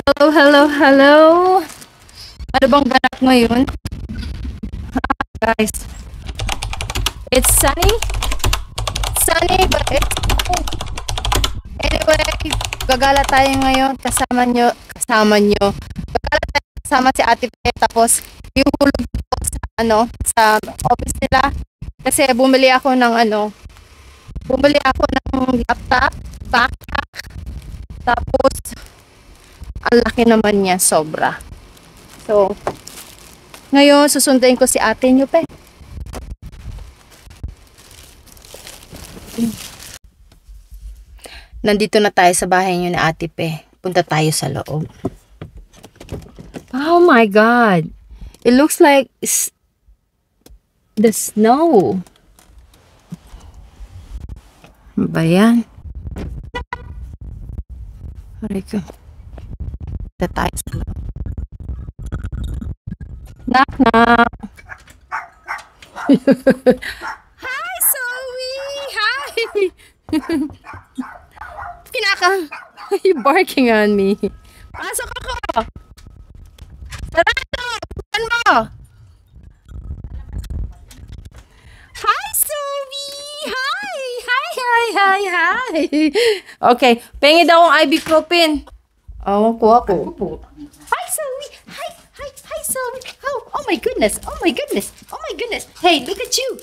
Hello, hello, hello. Ano bang ganap ngayon? Guys, it's sunny. Sunny, but it's cold. Anyway, gagala tayo ngayon. Kasama nyo. Gagala tayo kasama si Ate Pe. Tapos, ihulog ko sa, sa office nila. Kasi bumili ako ng laptop, backpack. Tapos, ang laki naman niya, sobra. So, ngayon, susunduin ko si Ate nyo, Pe. Nandito na tayo sa bahay nyo na Ate Pe. Punta tayo sa loob. Oh my God! It looks like the snow. Ano ba yan? Aray ko. Punta tayo sa loob. Knock, knock. Hi, Zoe! Hi! You barking on me. Pasok ako! Sarado! Bukan mo! Hi, Zoe! Hi! Hi! Okay, pengi daw akong ibuprofen. Kuha ko. Hi, Zoe! Hi, Zoe! Oh my goodness! Hey, look at you!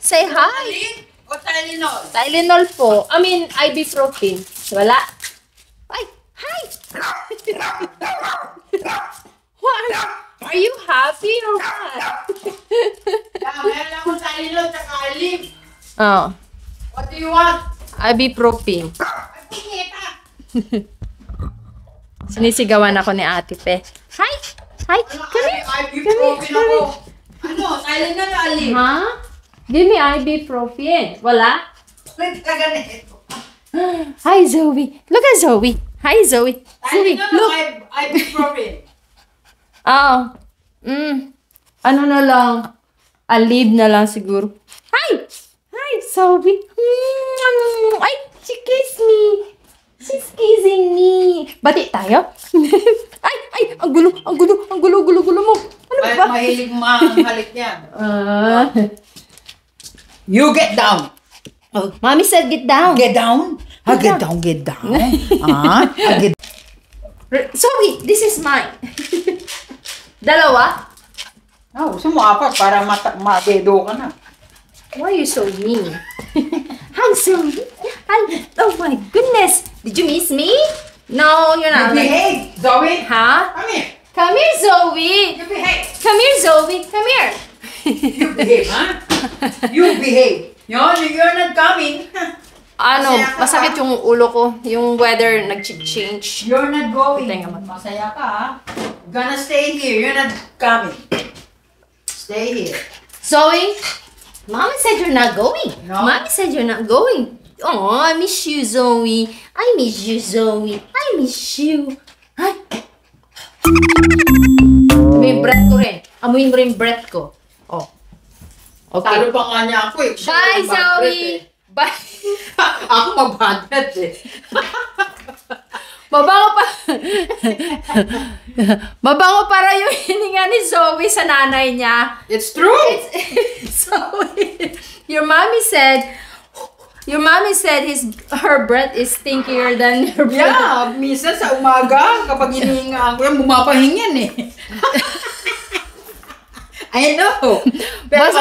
Say hi! O Tylenol? Tylenol po. I mean, ibuprofen. Wala. Ay! Hi! What? Are you happy or what? Meron ako Tylenol tsaka Alip. Oh. What do you want? Ibuprofen. Pingita! Sinisigawan ako ni Ate Pe. Hi! Come here! Ibuprofen ako. Tylenol o Alip? Ha? Give me ibuprofen. Wala? Ulit ka ganito. Hi, Zoe. Look at Zoe. Hi, Zoe. Zoe, Tylenol look. o ibuprofen? Oh. Ano na lang. Alib na lang siguro. Hi, Zoe. Ay, she kissed me. She's kissing me. Bati tayo? ay, ang gulo mo. Ano ba? Mahilig halik yan. You get down. Oh, Mommy said get down. Get down? Get down. Get Zoe, this is mine. Dalawa? gusto mo apat para madedo ka na. Why are you so mean? Hi, Zoe. Hi. Oh my goodness. Did you miss me? No, you're not. You behave, Zoe. Huh? Come here. Come here, Zoe. You behave. Come here, Zoe. Come here. You behave, huh? You behave. You're not coming. Masakit yung ulo ko. Yung weather nag-change. You're not going. Tenga mo. Masaya ka, ha? Gonna stay here. You're not coming. Stay here. Zoe, Mommy said you're not going. No. Mommy said you're not going. Oh, I miss you, Zoe. I miss you, Zoe. I miss you. Ay. May breath ko rin. Amuin mo rin breath ko. Oh. Okay. Talo pa nga niya ako eh. Bye, Zoe. Bye. Ako mag-bad breath eh. Mabango para yung hininga ni Zoe sa nanay niya. It's true. Zoe, your mommy said her breath is stinkier than your breath. Yeah, minsan sa umaga, kapag hinihingaan ko yan, bumapahingyan eh. I know. Pero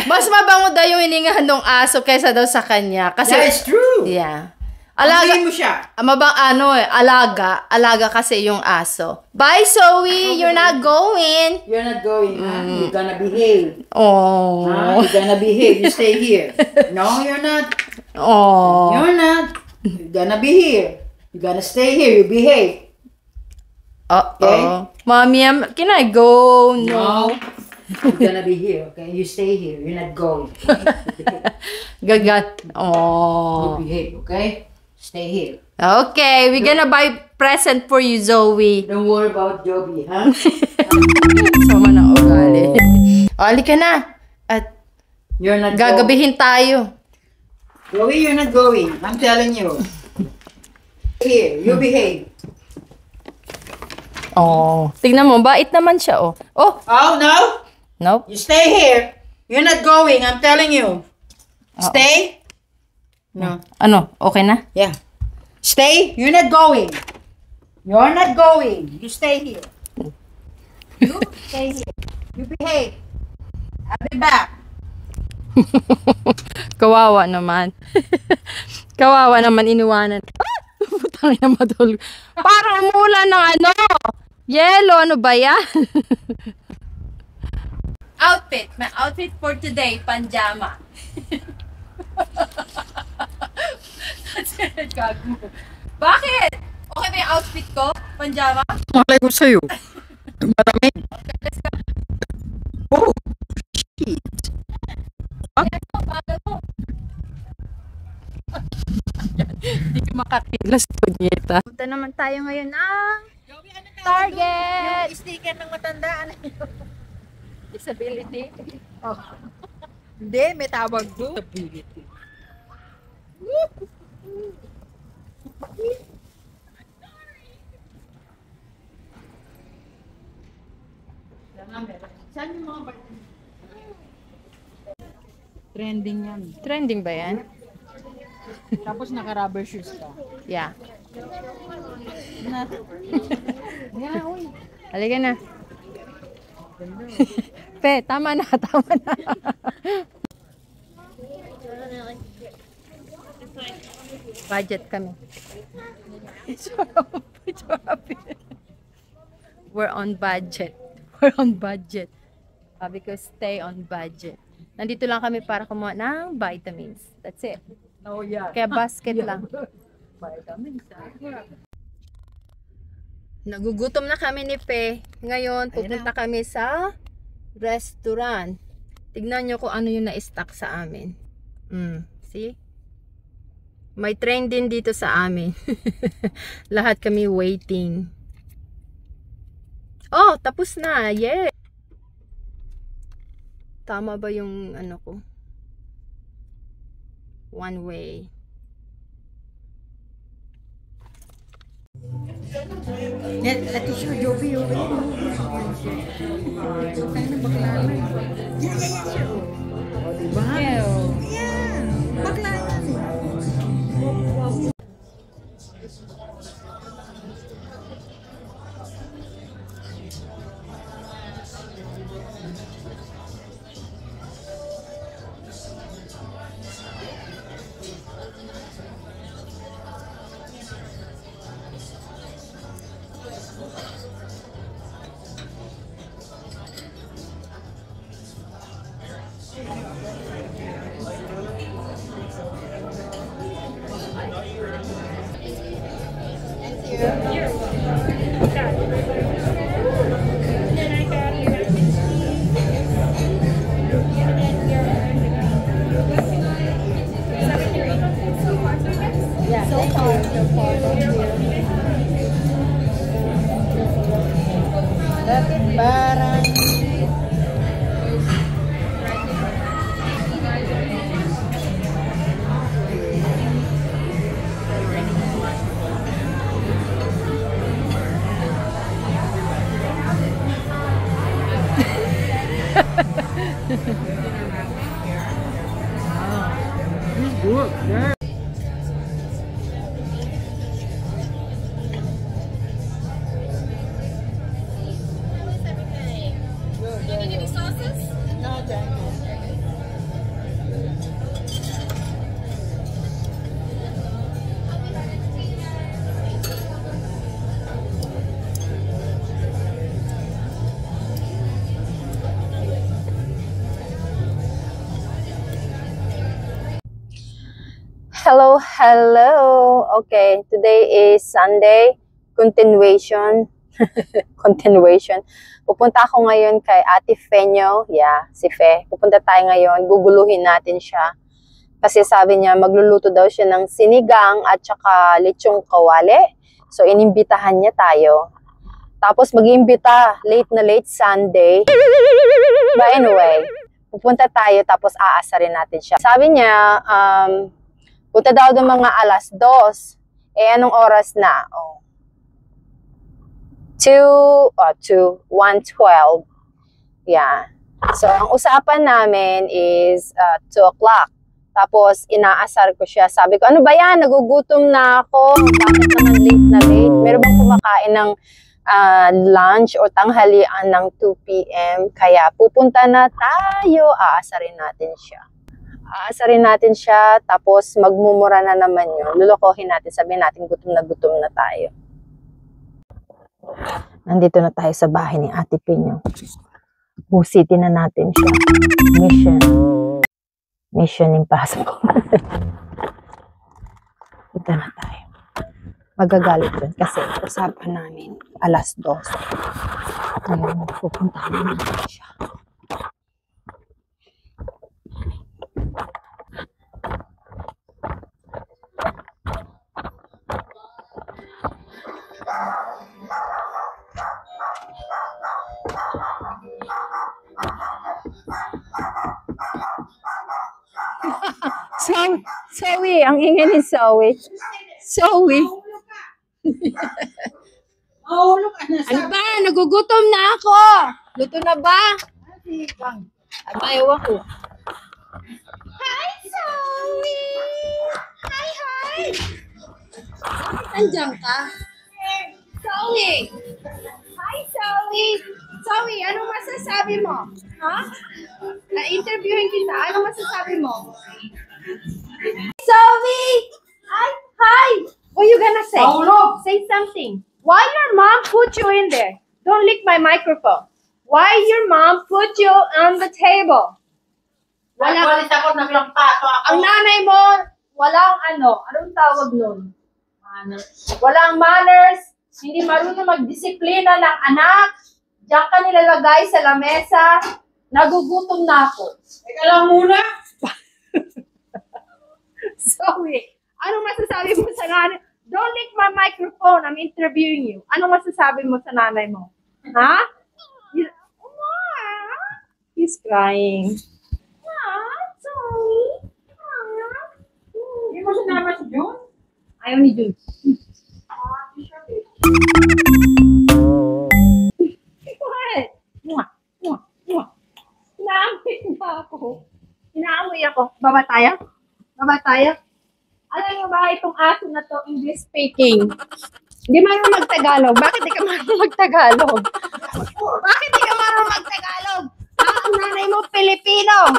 Mas mabango daw yung hininga ng aso kaysa daw sa kanya. Kasi, yeah, it's true. Yeah. Alaga mo siya. Alaga kasi yung aso. Bye, Zoe. You're not going. You're not going, huh? You're gonna behave. Oh. Huh? You're gonna behave. You stay here. No, you're not. Oh. You're not. You're gonna be here. You're gonna stay here. You behave. Uh-oh. Mommy, can I go? No. You're gonna be here, okay? You stay here. You're not going. Gagat. Oh. You behave, okay? Stay here. Okay, we're gonna buy present for you, Zoe. Don't worry about Joby, huh? Sama ng ugali. O, halika na. At You're not gagabihin tayo. Joby, you're not going. I'm telling you. Here, you behave. Oh, tignan mo, bait naman siya, oh. Oh, Oh, no? nope. You stay here. You're not going, I'm telling you. Stay? No. Ano, okay na? Yeah. Stay? You're not going. You're not going. You stay here. You stay here. You behave. I'll be back. Kawawa naman. Kawawa naman, iniwanan. Ah! Putang ina, matulog. Parang umulan ng ano. Yellow, ano ba yan? Outfit. My outfit for today, panjama. Bakit? Okay ba yung outfit ko? Panjama? Malay ko sa'yo. Maraming. Let's go. Oh, shit. Hindi ko makakilas, Tonyeta. Punta naman tayo ngayon ng Target! Yung sticker ng matandaan. Disability. Oh. Hindi, may tawag doon. Disability. Saan yung mga trending yan. Trending ba yan? Tapos naka-rubber shoes ka. Yeah. Na. Yeah, uy. Halika na. Pe, tama na, tama na. Budget kami. We're on budget. We're on budget. Because stay on budget. Nandito lang kami para kumuha ng vitamins. That's it. Oh, yeah. Kaya basket lang. Vitamins. Nagugutom na kami ni Pe. Ngayon, pupunta kami sa restaurant. Tignan nyo kung ano yung na-stock sa amin. See? May train din dito sa amin. Lahat kami waiting. Oh, tapos na. Yeah. Tama ba yung ano ko? One way. Ati siya, Joby, Joby. Tayo na bakla na. Yeah, siya. O, diba? Yeah, bakla na. Bakit parang good, yeah. Hello, hello. Okay, today is Sunday. Continuation. Continuation. Pupunta ako ngayon kay Ate Fenyo. Yeah, si Fe. Pupunta tayo ngayon. Guguluhin natin siya. Kasi sabi niya, magluluto daw siya ng sinigang at saka lechong kawale. So, inimbitahan niya tayo. Tapos, mag-iimbita late na late Sunday. But anyway, pupunta tayo tapos aasarin natin siya. Sabi niya, punta daw ng mga 2:00. Eh, anong oras na? Oh. to 1:12. Yeah. So, ang usapan namin is 2 o'clock. Tapos, inaasar ko siya. Sabi ko, ano ba yan? Nagugutom na ako. Bakit naman late na late? Meron bang kumakain ng lunch o tanghalian ng 2 p.m.? Kaya, pupunta na tayo. Aasarin natin siya. Tapos, magmumura na naman yun. Lulukohin natin. Sabihin natin, gutom na tayo. Nandito na tayo sa bahay ni Ate Pinyo. Busitin na natin siya. Mission impossible. Punta na tayo. Magagalit yun kasi usapan namin 2:00. Ngayon, pupuntahan na natin siya. Zoe, ang ingay ni Zoe. Zoe. Ano ba? Nagugutom na ako. Luto na ba? Abayaw ako. Hi, Zoe! Hi! Andiyan ka? Zoe! Hi, Zoe! Zoe, anong masasabi mo? Ha? Na-interviewin kita. Anong masasabi mo? Zoe! Hi! What are you gonna say? Say something. Why your mom put you in there? Don't lick my microphone. Why your mom put you on the table? Ang nanay mo, walang anong tawag nun? Walang manners, hindi marunong magdisiplina ng anak, diyan ka nilalagay sa lamesa, nagugutom na ako. Teka lang muna. Sorry. Anong masasabi mo sa nanay? Don't lick my microphone. I'm interviewing you. Anong masasabi mo sa nanay mo? Ha? He's crying. Sorry. Hindi mo sinama si June? Ayaw ni June. What? Inaamoy na ako. Inaamoy ako. Baba tayo? Alam mo ba itong aso na to, English speaking? Hindi marunong mag-Tagalog. Bakit di ka marunong mag-Tagalog? Ang nanay mo, Pilipino.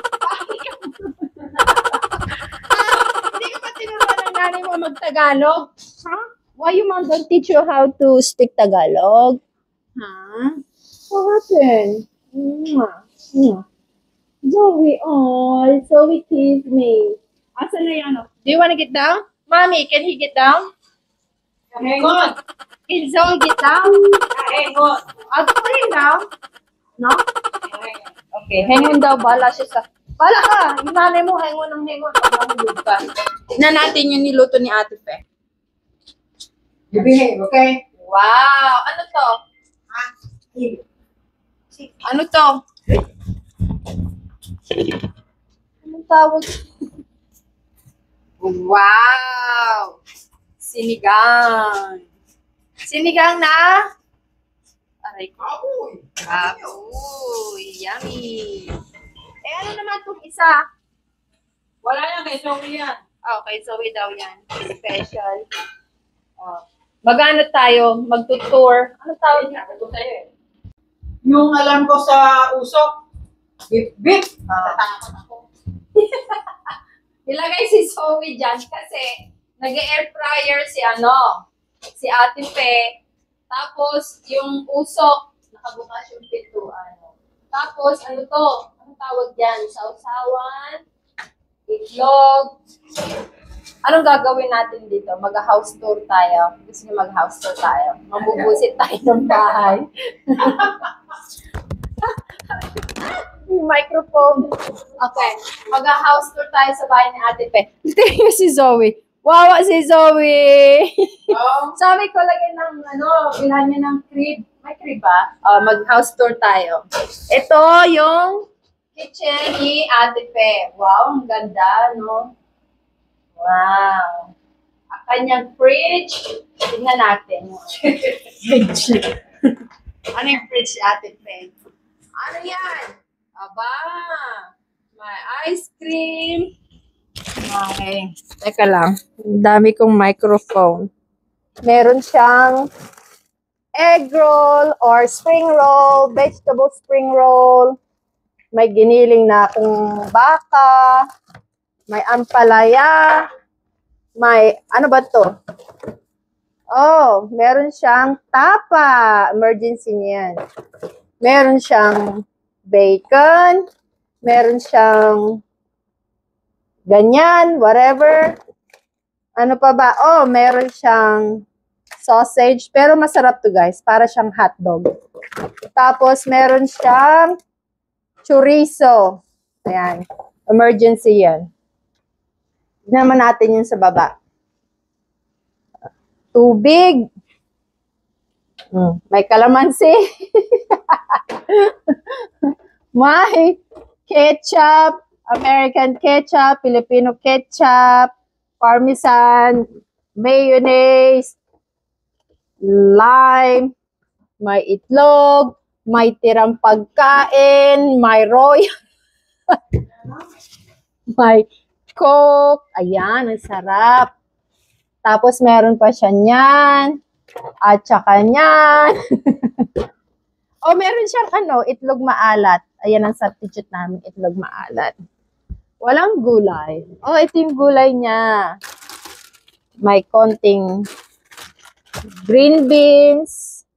Hindi ka ba tinuruan ng nanay mo mag-Tagalog? Huh? Why your mom don't teach you how to speak Tagalog? Huh? What happened? Zoe, Zoe kissed me. Asan na yan? Do you want to get down? Mommy, can he get down? Hang on. Can Zoe get down? Hang on. I'll put him down. No? Okay, hang on daw. Bala siya sa... Bala ka! Yung nanay mo, hang on. Pag mahulog ka. Tignan natin yung niluto ni Ate Pe. You behave, okay? Wow! Ano to? Ano to? Anong tawag? Wow! Sinigang. Sinigang na? Aray ko. Baboy. Yummy. Eh, ano naman itong isa? Wala yan kay Zoe yan. Okay, Zoe daw yan. Special. Mag-ano tayo? Magtutour. Ano tawag niya? Ito sa'yo eh. Yung alam ko sa usok, bip. Tatakot ako. Nilagay si Zoe dyan kasi nag-air fryer si Ate Pe. Tapos, yung usok, nakabukas yung pintuan. Tapos, ano to? Anong tawag dyan? Sausawan, itlog. Anong gagawin natin dito? Mag-house tour tayo. Gusto niyo mag-house tour tayo? Mabubusit tayo ng bahay. Yung microphone. Okay. Mag-house tour tayo sa bahay ni Ate Pe. Tingnan si Zoe. Wawa si Zoe! Sabi ko, lagyan ng, bilhan niya ng crib. May crib ba? Mag-house tour tayo. Ito yung kitchen ni Ate Pe. Wow, ang ganda, no? Wow. Ang kanyang fridge. Tingnan natin. Fridge. fridge, Ate Faye. Ano yan? Aba, may ice cream. Okay. Teka lang. Ang dami kong microphone. Meron siyang egg roll or spring roll, vegetable spring roll. May giniling na akong baka. May ampalaya. May, ano ba to? Oh, meron siyang tapa. Emergency niyan. Meron siyang bacon. Meron siyang ganyan, whatever. Ano pa ba? Oh, meron siyang sausage. Pero masarap to guys. Para siyang hotdog. Tapos meron siyang chorizo. Ayan. Emergency yan. Tignan naman natin yung sa baba. Tubig. May kalamansi. May ketchup. American ketchup. Filipino ketchup. Parmesan. Mayonnaise. Lime. May itlog. May tirang pagkain. May royal. May Coke. Ayan, ang sarap. Tapos meron pa siya niyan. At saka niyan. O meron siyang itlog maalat. Ayan ang substitute namin, itlog maalat. Walang gulay. Oh, ito yung gulay niya. May konting green beans.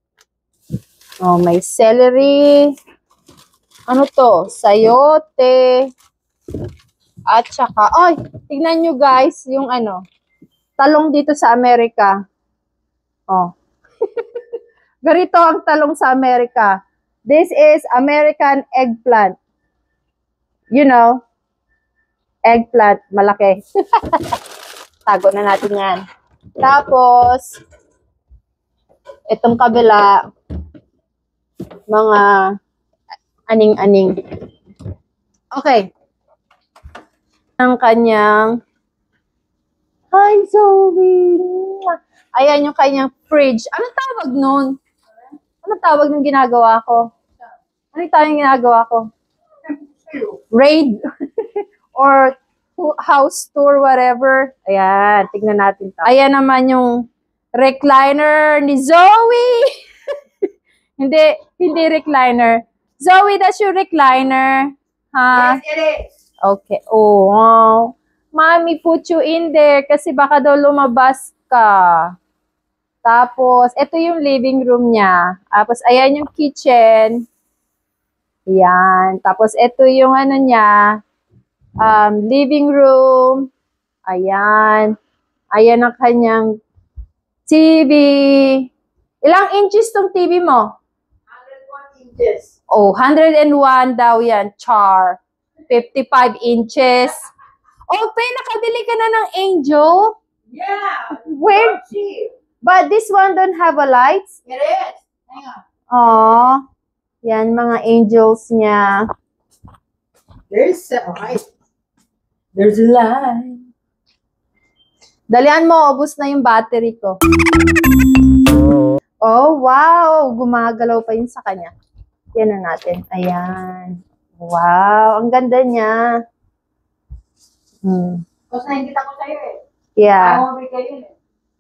Oh, may celery. Ano to? Sayote. At saka, ay, tignan nyo guys, yung talong dito sa Amerika. Oh. Ganito ang talong sa Amerika. This is American eggplant. You know, eggplant, malaki. Tago na natin yan. Tapos, itong kabila, mga aning-aning. Okay. Ang kanyang, hi Zoe! Ayan yung kanyang fridge. Anong tawag nun? Anong tawag nung ginagawa ko? Anong tawag yung ginagawa ko? Raid? Or house tour, whatever. Ayan, tignan natin. Ayan naman yung recliner ni Zoe! Hindi recliner. Zoe, that's your recliner. Huh? Yes, it is. Okay. Oh, wow. Mommy, put you in there kasi baka daw lumabas ka. Tapos, ito yung living room niya. Tapos, ayan yung kitchen. Ayan. Tapos, ito yung niya, living room. Ayan. Ayan ang kanyang TV. Ilang inches tong TV mo? 101 inches. Oh, 101 daw yan. Char. 55 inches. Oh, nakabili ka na ng Angel? Yeah. Where? Cheap. But this one don't have a lights? It is. Hang on. Oh, yan mga angels niya. There's a light. There's a light. Dalian mo, ubos na yung battery ko. Oh, wow. Gumagalaw pa yun sa kanya. Yan na natin. Ayan. Wow, ang ganda niya. Tapos nakikita ko sa'yo eh. Yeah. Ayaw mo bigay yun eh.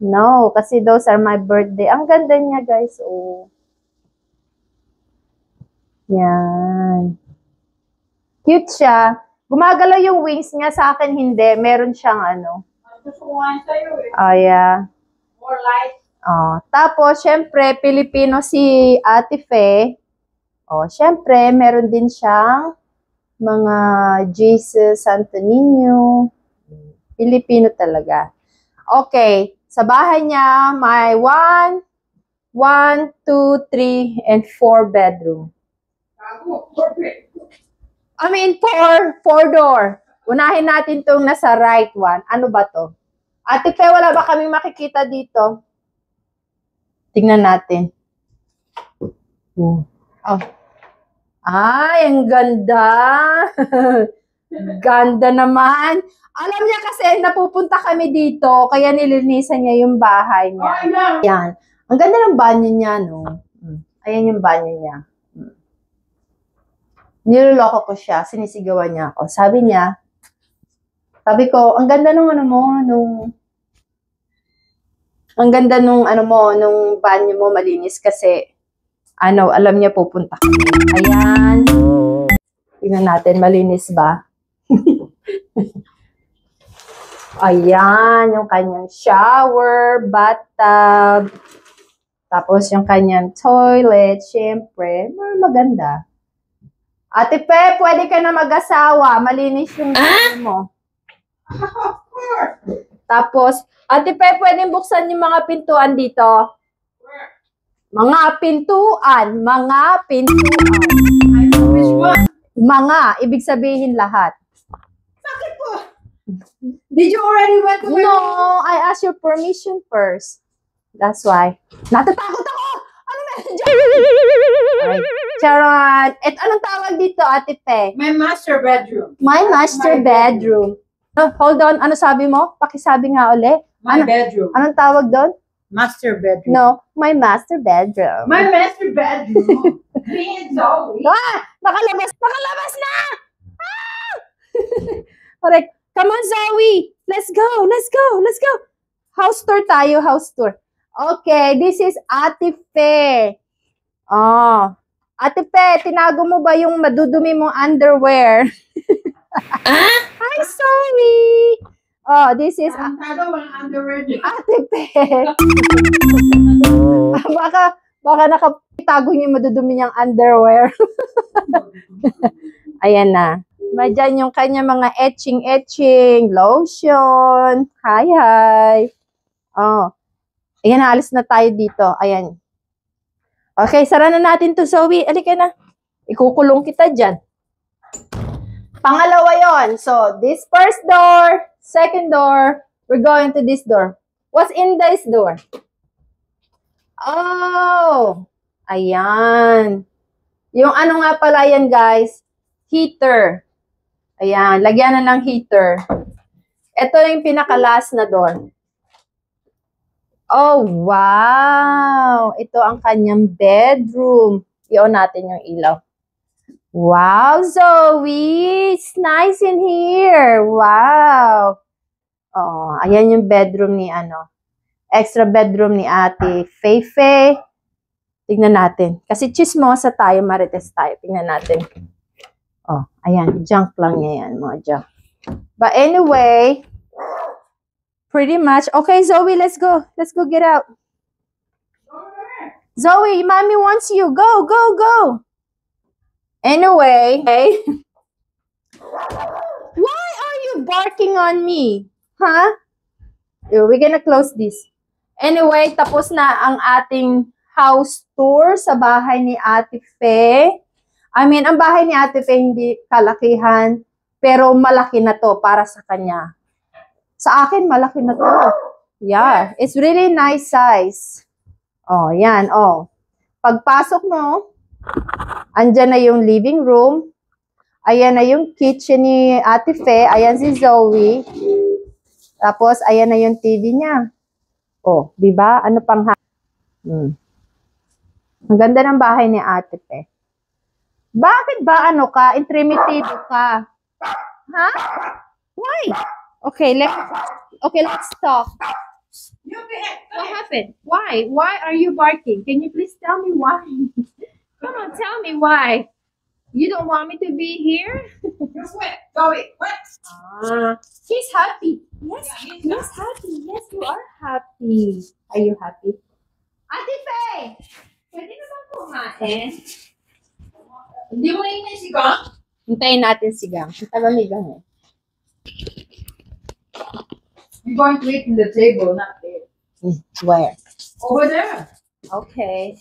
No, kasi those are my birthday. Ang ganda niya, guys. Oh. Yan. Cute siya. Gumagalaw yung wings niya. Sa akin, hindi. Meron siyang Gusto ko nga sa'yo eh. Oh, yeah. More light. Oh. Tapos, syempre, Pilipino si Ate Fe. Oh, syempre, meron din siyang mga Jesus, Santo Niño. Pilipino talaga. Okay. Sa bahay niya, may 1, 2, 3, and 4 bedroom. I mean, 4 door. Unahin natin itong nasa right one. Ano ba to? Ate Fe, wala ba kaming makikita dito? Tingnan natin. Oh. Ay, ang ganda. Ganda naman. Alam niya kasi napupunta kami dito, kaya nilinisan niya yung bahay niya. Yan. Ang ganda ng banyo niya, no? Ayan yung banyo niya. Niloloko ko siya, sinisigawan niya ako. Sabi ko, ang ganda nung banyo mo, malinis kasi, alam niya pupunta kami. Ayan. Tingnan natin, malinis ba? Ayan, yung kanyang shower, bathtub, tapos yung kanyang toilet, syempre, maganda. Ate Pe, pwede ka na mag-asawa, malinis yung banyo mo. Tapos, Ate Pe, pwedeng buksan yung mga pintuan dito. Mga pintuan. Mga, ibig sabihin lahat. Bakit po? Did you already went to No, I asked your permission first. That's why. Natatakot ako! Ano meron dyan? Ay, Charon. Anong tawag dito, Ate Pe? my master bedroom? My master bedroom. Oh, hold on. Ano sabi mo? Pakisabi nga uli. My bedroom. Anong tawag doon? Master bedroom. No, my master bedroom. My master bedroom. Me and Zoe. Nakalabas na! Ah! Correct. Come on, Zoe. Let's go. House tour tayo, house tour. Okay, this is Ate Fe. Oh. Ate Fe, tinago mo ba yung madudumi mong underwear? Hi, Zoe. Oh, this is Tago ang underwear niya. Ate Pe. baka nakatago niyo yung madudumi niyang underwear. Ayan na. Madyan yung kanya mga etching, lotion. Hi. Oh. Ayan, alis na tayo dito. Ayan. Okay, sara na natin to, Zoe. Alika na. Ikukulong kita dyan. Pangalawa yon. So, this first door, second door, we're going to this door. What's in this door? Oh, ayan. Yung ano nga pala yan, guys, heater. Ayan, lagyan na ng heater. Ito yung pinaka-last na door. Oh, wow. Ito ang kanyang bedroom. I-on natin yung ilaw. Wow, Zoe. It's nice in here. Wow. Oh, ayan yung bedroom ni extra bedroom ni Ate Feifei. Tingnan natin. Kasi chismosa tayo, marites tayo. Tingnan natin. Oh, ayan. Junk lang niya yan, mga junk. But anyway, pretty much. Okay, Zoe, let's go. Let's go get out. Zoe, mommy wants you. Go. Anyway, okay. Why are you barking on me? Huh? We're gonna close this. Anyway, tapos na ang ating house tour sa bahay ni Ate Fe. Ang bahay ni Ate Fe hindi kalakihan, pero malaki na to para sa kanya. Sa akin, malaki na to. Yeah, it's really nice size. Oh, yan, oh. Pagpasok mo, andyan na yung living room. Ayan na yung kitchen ni Ate Fe. Ayan si Zoe. Tapos, ayan na yung TV niya. Oh, di ba? Ano pang Ang ganda ng bahay ni Ate Fe. Bakit ba intrimitivo ka? Ha? Why? Okay, let's talk. What happened? Why? Why are you barking? Can you please tell me why? Come on, tell me why. You don't want me to be here? You're wet. Zoe, wet. He's happy. Yes, he's happy. Yes, you are happy. Are you happy? Ate Fe, pwede naman kumain. Hindi mo na yung sigang? Hintayin natin si Gang. Ang tagal ni Gang eh. You're going to eat in the table, not there. Where? Over there. Okay.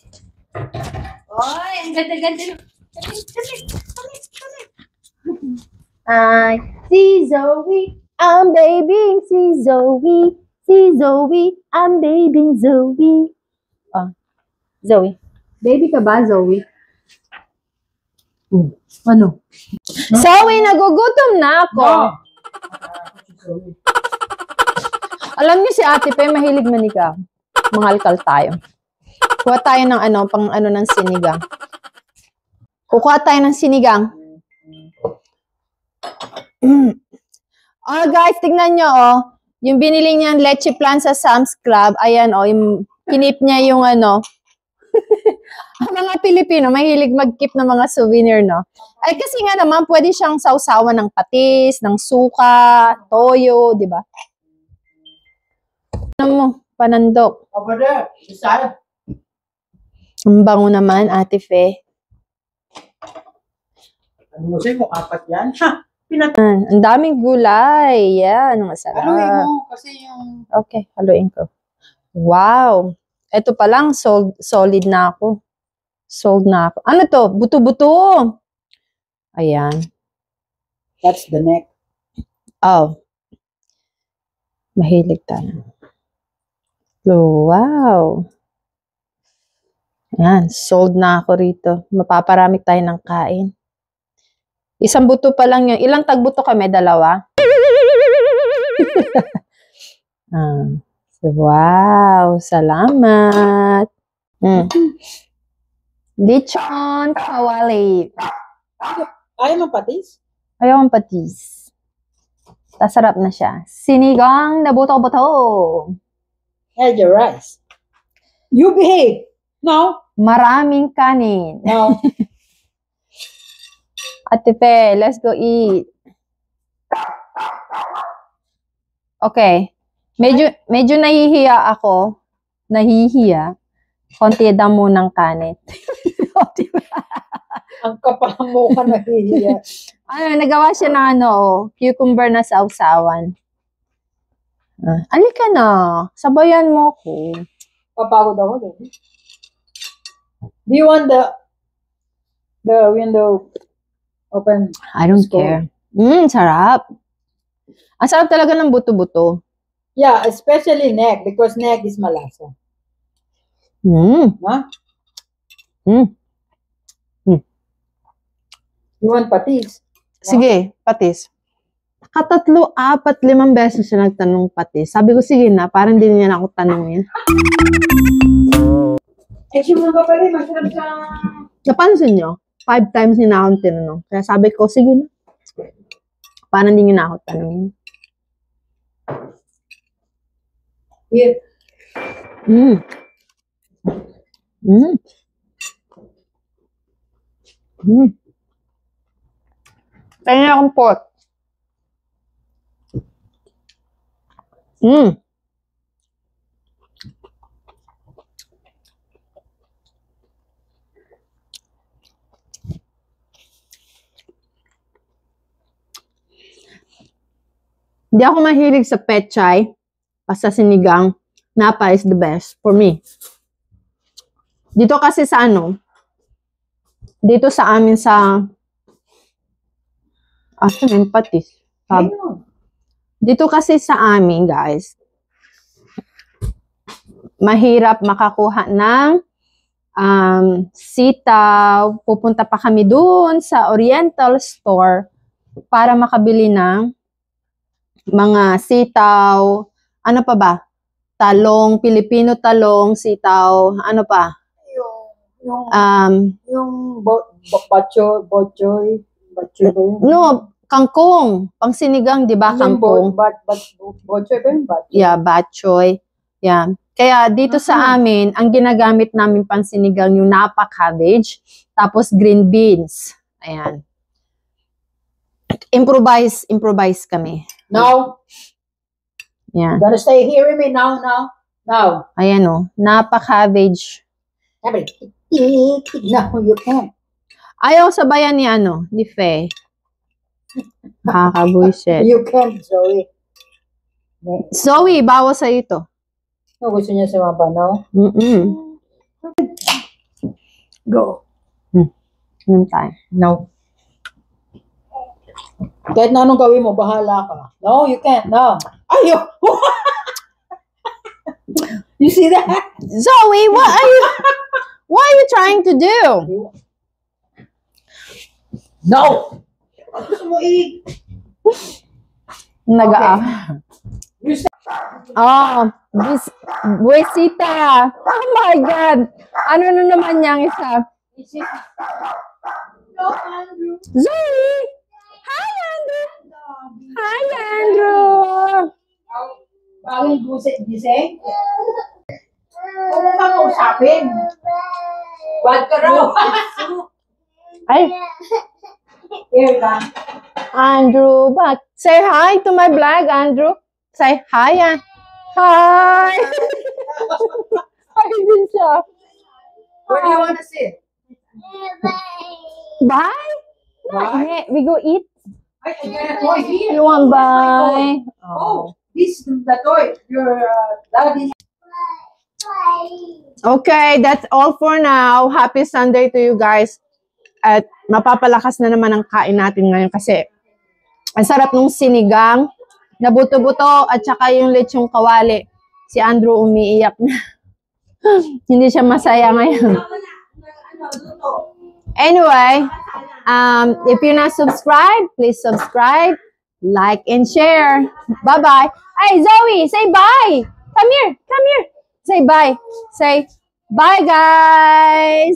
Oy, ang ganda-ganda. Si Zoe, I'm babying si Zoe. Si Zoe, I'm babying Zoe. Oh, Zoe. Baby ka ba, Zoe? Ano? Zoe, nagugutom na ako. No. Alam niyo si Ate Pe, mahilig manigaw. Mangalkal tayo. Kuha tayo ng pang ng sinigang. Kukuha tayo ng sinigang. Oh, guys, tignan nyo, oh. Yung binili niyang leche plan sa Sam's Club, ayan, oh, yung kinip niya yung ano. Ang mga Pilipino, mahilig mag-keep ng mga souvenir, no? Ay, kasi nga naman, pwede siyang sausawan ng patis, ng suka, toyo, di ba? Ano mo, panandok. Over there, beside. Ang bango naman, Ate Fe. Ano mo sa'yo kung 4 yan? Ha? Ang daming gulay. Yan, masarap. Haluin mo kasi yung... Okay, haluin ko. Wow. Ito pa lang, solid na ako. Sold na ako. Ano to? Buto-buto. Ayan. That's the neck. Oh. Mahilig tayo. Oh, wow. Ayan, sold na ako rito. Mapaparami tayo ng kain. Isang buto pa lang yun. Ilang tagbuto kami? 2? Wow, salamat. Lechon kawali. Ayaw mo patis? Ayaw ang patis. Tasarap na siya. Sinigang na buto-buto. Add your rice. You behave. No. Maraming kanin. No. Ate Pe, let's go eat. Okay. Medyo nahihiya ako. Nahihiya. Konti damo ng kanin. Ang kapal mo ka nahihiya. Nagawa siya ng cucumber na sausawan. Alika na. Sabayan mo ko. Papagod ako din. Do you want the window open? I don't care. Sarap. Ang sarap talaga ng buto-buto. Yeah, especially neck because neck is malasa. Huh? You want patis? Sige, patis. 3, 4, 5 beses siya nagtanong patis. Sabi ko, sige na, parang hindi niya na ako tanongin. Eh, siya ka pa rin, masarap sa... Napansin nyo? 5 times niya na akong tinanong. Kaya sabi ko, sige na. Parang hindi niya na ako tanongin. Here. Kaya na akong pork. Hindi ako mahilig sa pechay. Basta sinigang. Napa is the best for me. Dito kasi sa dito sa amin sa yung patis. Dito kasi sa amin, guys, mahirap makakuha ng sitaw. Pupunta pa kami doon sa Oriental Store para makabili ng mga sitaw. Ano pa ba? Talong, Filipino talong, sitaw. Ano pa? Yung bachoy ba yun? No, kangkong. Pang sinigang, di ba? Kangkong. Bachoy ba yun? Yeah, batchoy. Yeah. Kaya dito sa amin, ang ginagamit namin pang sinigang yung napa cabbage, tapos green beans. Ayan. Improvise kami. Now, yeah. Gotta stay here with me now. Ayan napa cabbage. No, you can't. Ayaw sabayan ni ni Faye. Nakakabuisit. You can't, Zoe. Zoe, bawas sa ito. No, gusto niya sumaba, no? Go. Yung time. No. Kahit na anong gawin mo, bahala ka. No, you can't. No. Ayaw! You see that? Zoe, what are you trying to do? No! Gusto mo Buesita. Oh my God. Ano na naman yang isa? No, Andrew. Zoe! Hi, Andrew! Hi, Andrew! Bagong gising? Huwag mo kang kausapin. Bad ka raw. Ay, Here ka. Andrew, but say hi to my vlog, Andrew. Say hi, Hi! Hi din siya. Where do you want to sit? Bye? Bye? We go eat. I got a toy here. You want bye? Oh, this is the toy. Your daddy. Okay, that's all for now. Happy Sunday to you guys. At mapapalakas na naman ang kain natin ngayon kasi ang sarap nung sinigang na buto-buto at saka yung lechong kawali. Si Andrew umiiyak na. Hindi siya masaya ngayon. Anyway, if you're not subscribed, please subscribe, like, and share. Bye-bye. Hey, Zoe, say bye. Come here. Come here. Say bye. Say bye, guys.